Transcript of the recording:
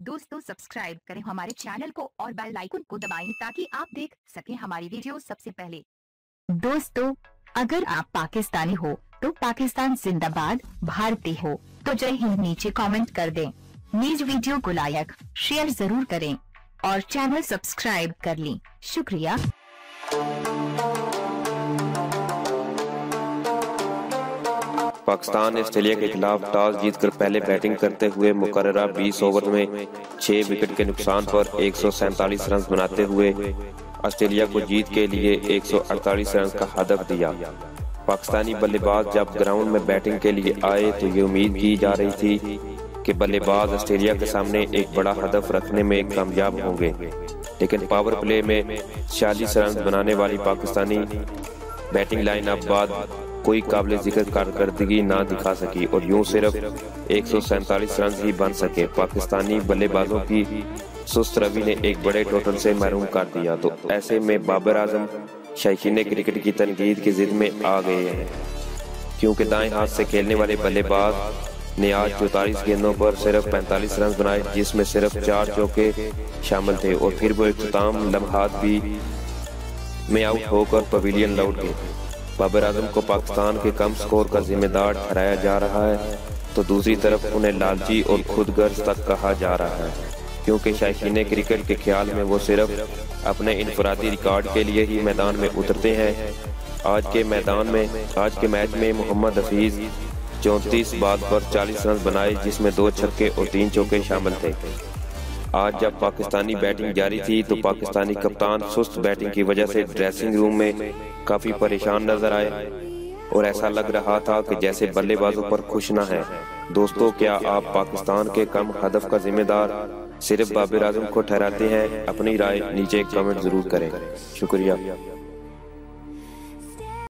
दोस्तों सब्सक्राइब करें हमारे चैनल को और बेल आइकन को दबाएं ताकि आप देख सकें हमारी वीडियो सबसे पहले। दोस्तों, अगर आप पाकिस्तानी हो तो पाकिस्तान जिंदाबाद, भारतीय हो तो जय हिंद नीचे कमेंट कर दें। न्यूज वीडियो को लाइक शेयर जरूर करें और चैनल सब्सक्राइब कर लें। शुक्रिया। पाकिस्तान ने ऑस्ट्रेलिया के खिलाफ टॉस जीतकर पहले बैटिंग करते हुए मुकर्ररा 20 ओवर में 6 विकेट के नुकसान पर 147 रन बनाते हुए ऑस्ट्रेलिया को जीत के लिए 148 रन का हदफ दिया। पाकिस्तानी बल्लेबाज जब ग्राउंड में बैटिंग के लिए आए तो ये उम्मीद की जा रही थी कि बल्लेबाज ऑस्ट्रेलिया के सामने एक बड़ा हदफ रखने में कामयाब होंगे, लेकिन पावर प्ले में 46 रन बनाने वाली पाकिस्तानी बैटिंग लाइनअप बाद कोई काबिल जिक्र कारकर्दगी ना दिखा सकी और यूं सिर्फ 147 रन ही बन सके। पाकिस्तानी बल्लेबाजों की सुस्त रवि ने एक बड़े टोटल से महरूम कर दिया, तो ऐसे में बाबर आजम शौकीन क्रिकेट की तनकीद की जिद में आ गए हैं, क्योंकि दाएं हाथ से खेलने वाले बल्लेबाज ने आज 44 गेंदों पर सिर्फ 45 रन बनाए, जिसमें सिर्फ 4 चौके शामिल थे और फिर वो इख्तिताम लम्हात भी में आउट होकर पवेलियन लौट गए। बाबर आजम को पाकिस्तान के कम स्कोर का जिम्मेदार ठहराया जा रहा है, तो दूसरी तरफ उन्हें लालची और खुदगर्ज तक कहा जा रहा है, क्योंकि शौकीन क्रिकेट के ख्याल में वो सिर्फ अपने इनफरादी रिकॉर्ड के लिए ही मैदान में उतरते हैं। आज के मैच में मोहम्मद हफीज 34 बात पर 40 रन बनाए, जिसमें 2 छक्के और 3 चौके शामिल थे। आज जब पाकिस्तानी बैटिंग जारी थी तो पाकिस्तानी कप्तान सुस्त बैटिंग की वजह से ड्रेसिंग रूम में काफी परेशान नजर आए और ऐसा लग रहा था कि जैसे बल्लेबाजों पर खुश न है। दोस्तों, क्या आप पाकिस्तान के कम हदफ का जिम्मेदार सिर्फ बाबर आजम को ठहराते हैं? अपनी राय नीचे कमेंट जरूर करें। शुक्रिया।